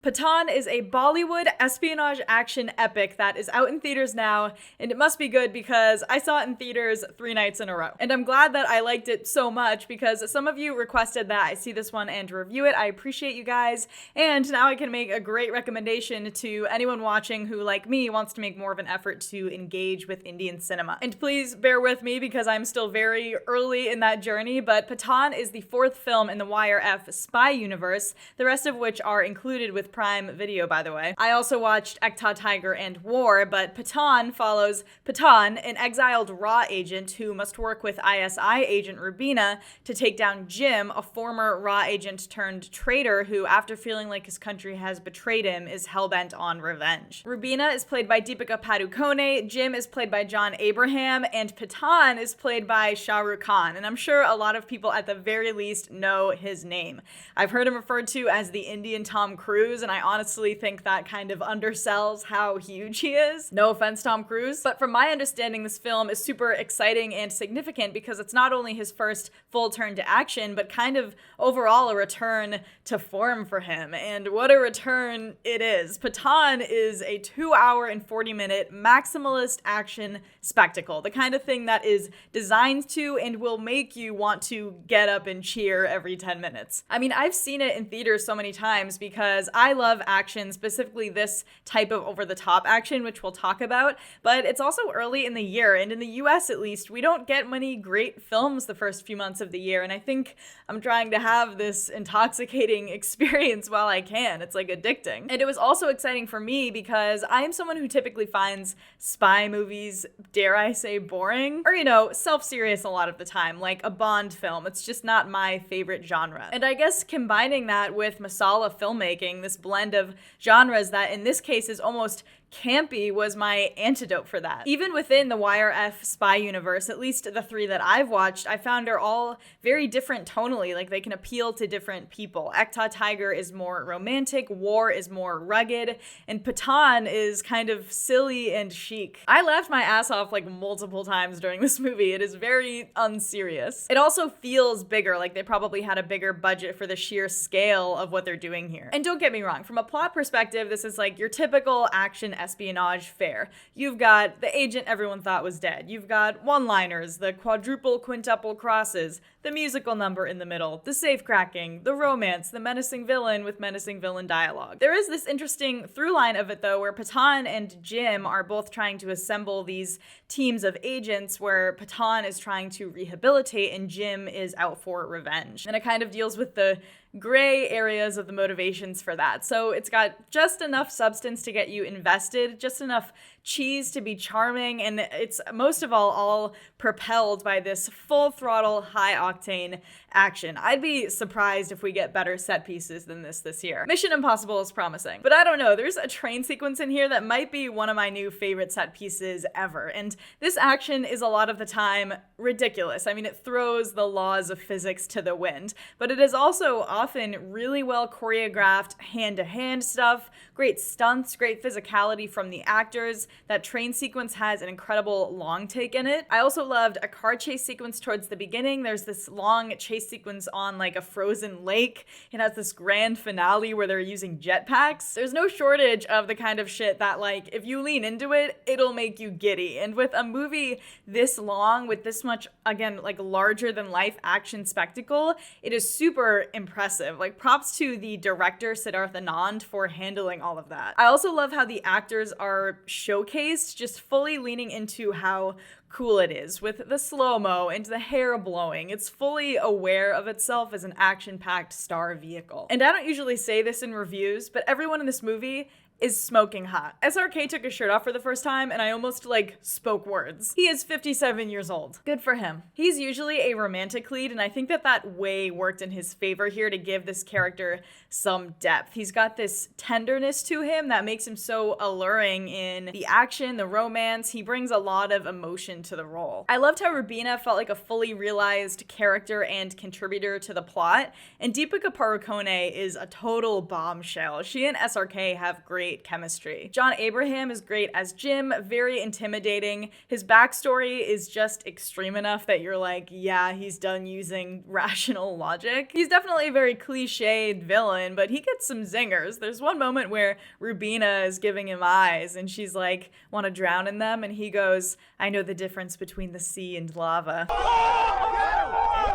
Pathaan is a Bollywood espionage action epic that is out in theaters now, and it must be good because I saw it in theaters 3 nights in a row. And I'm glad that I liked it so much because some of you requested that I see this one and review it. I appreciate you guys, and now I can make a great recommendation to anyone watching who, like me, wants to make more of an effort to engage with Indian cinema. And please bear with me because I'm still very early in that journey, but Pathaan is the 4th film in the YRF Spy Universe, the rest of which are included with Prime Video, by the way. I also watched Ekta Tiger and War, but Pathaan follows Pathaan, an exiled RAW agent who must work with ISI agent Rubina to take down Jim, a former RAW agent turned traitor who, after feeling like his country has betrayed him, is hellbent on revenge. Rubina is played by Deepika Padukone, Jim is played by John Abraham, and Pathaan is played by Shah Rukh Khan, and I'm sure a lot of people at the very least know his name. I've heard him referred to as the Indian Tom Cruise, and I honestly think that kind of undersells how huge he is. No offense, Tom Cruise. But from my understanding, this film is super exciting and significant because it's not only his first full turn to action, but kind of overall a return to form for him. And what a return it is. Pathaan is a 2-hour and 40-minute maximalist action spectacle, the kind of thing that is designed to and will make you want to get up and cheer every 10 minutes. I mean, I've seen it in theaters so many times because I love action, specifically this type of over-the-top action, which we'll talk about, but it's also early in the year, and in the US at least, we don't get many great films the first few months of the year, and I think I'm trying to have this intoxicating experience while I can. It's like addicting. And it was also exciting for me because I am someone who typically finds spy movies, dare I say, boring, or, you know, self-serious a lot of the time, like a Bond film. It's just not my favorite genre. And I guess combining that with masala filmmaking, this blend of genres that in this case is almost campy, was my antidote for that. Even within the YRF Spy Universe, at least the 3 that I've watched, I found are all very different tonally, like they can appeal to different people. Ekta Tiger is more romantic, War is more rugged, and Pathaan is kind of silly and chic. I laughed my ass off like multiple times during this movie. It is very unserious. It also feels bigger, like they probably had a bigger budget for the sheer scale of what they're doing here. And don't get me wrong, from a plot perspective, this is like your typical action espionage fare. You've got the agent everyone thought was dead. You've got one-liners, the quadruple, quintuple crosses, the musical number in the middle, the safe cracking, the romance, the menacing villain with menacing villain dialogue. There is this interesting through line of it though, where Pathaan and Jim are both trying to assemble these teams of agents where Pathaan is trying to rehabilitate and Jim is out for revenge. And it kind of deals with the gray areas of the motivations for that. So it's got just enough substance to get you invested, just enough cheese to be charming, and it's most of all propelled by this full throttle, high octane action. I'd be surprised if we get better set pieces than this year. Mission Impossible is promising, but I don't know, there's a train sequence in here that might be one of my new favorite set pieces ever, and this action is a lot of the time ridiculous. I mean, it throws the laws of physics to the wind, but it is also often really well choreographed hand-to-hand stuff, great stunts, great physicality from the actors. That train sequence has an incredible long take in it. I also loved a car chase sequence towards the beginning. There's this long chase sequence on like a frozen lake. It has this grand finale where they're using jetpacks. There's no shortage of the kind of shit that, like, if you lean into it, it'll make you giddy. And with a movie this long, with this much, again, like larger than life action spectacle, it is super impressive. Like, props to the director Siddharth Anand for handling all of that. I also love how the actors are showcased, just fully leaning into how cool it is with the slow-mo and the hair blowing. It's fully aware of itself as an action-packed star vehicle. And I don't usually say this in reviews, but everyone in this movie is smoking hot. SRK took his shirt off for the first time and I almost spoke words. He is 57 years old. Good for him. He's usually a romantic lead and I think that way worked in his favor here to give this character some depth. He's got this tenderness to him that makes him so alluring in the action, the romance. He brings a lot of emotion addition to the role. I loved how Rubina felt like a fully realized character and contributor to the plot, and Deepika Padukone is a total bombshell. She and SRK have great chemistry. John Abraham is great as Jim, very intimidating. His backstory is just extreme enough that you're like, yeah, he's done using rational logic. He's definitely a very cliched villain, but he gets some zingers. There's one moment where Rubina is giving him eyes and she's like, want to drown in them? And he goes, I know the difference between the sea and lava.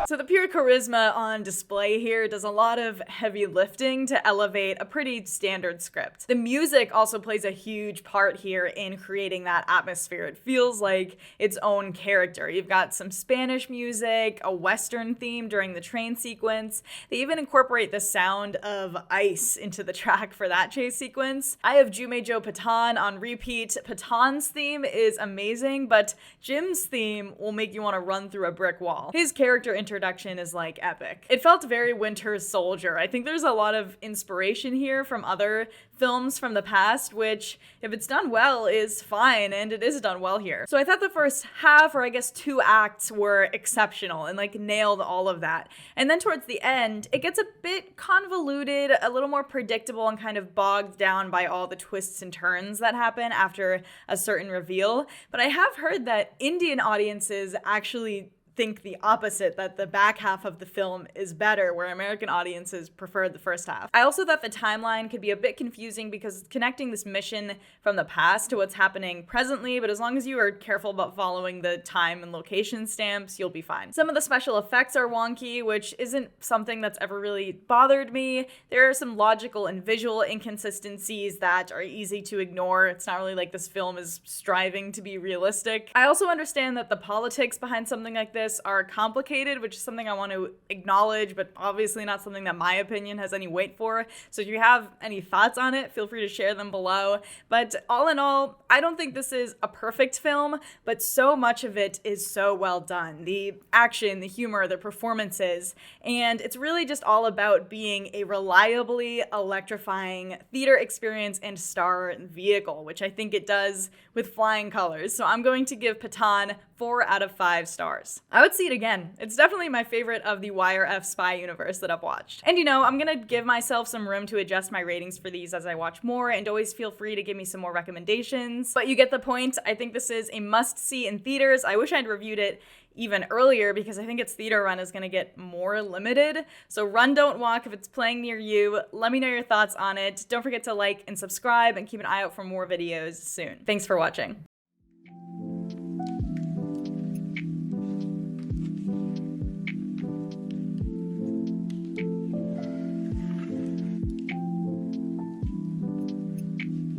So the pure charisma on display here does a lot of heavy lifting to elevate a pretty standard script. The music also plays a huge part here in creating that atmosphere. It feels like its own character. You've got some Spanish music, a Western theme during the train sequence. They even incorporate the sound of ice into the track for that chase sequence. I have Jume Jo Pathaan on repeat. Pathaan's theme is amazing, but Jim's theme will make you want to run through a brick wall. His character introduction is like epic. It felt very Winter Soldier. I think there's a lot of inspiration here from other films from the past, which, if it's done well, is fine, and it is done well here. So I thought the first half, or I guess 2 acts, were exceptional and like nailed all of that. And then towards the end, it gets a bit convoluted, a little more predictable, and kind of bogged down by all the twists and turns that happen after a certain reveal. But I have heard that Indian audiences actually think the opposite, that the back half of the film is better, where American audiences preferred the first half. I also thought the timeline could be a bit confusing because it's connecting this mission from the past to what's happening presently, but as long as you are careful about following the time and location stamps, you'll be fine. Some of the special effects are wonky, which isn't something that's ever really bothered me. There are some logical and visual inconsistencies that are easy to ignore. It's not really like this film is striving to be realistic. I also understand that the politics behind something like this are complicated, which is something I want to acknowledge, but obviously not something that my opinion has any weight for. So if you have any thoughts on it, feel free to share them below. But all in all, I don't think this is a perfect film, but so much of it is so well done. The action, the humor, the performances, and it's really just all about being a reliably electrifying theater experience and star vehicle, which I think it does with flying colors. So I'm going to give Pathaan 4 out of 5 stars. I would see it again. It's definitely my favorite of the YRF Spy Universe that I've watched. And you know, I'm gonna give myself some room to adjust my ratings for these as I watch more, and always feel free to give me some more recommendations. But you get the point. I think this is a must-see in theaters. I wish I'd reviewed it even earlier because I think its theater run is gonna get more limited. So run, don't walk if it's playing near you. Let me know your thoughts on it. Don't forget to like and subscribe and keep an eye out for more videos soon. Thanks for watching.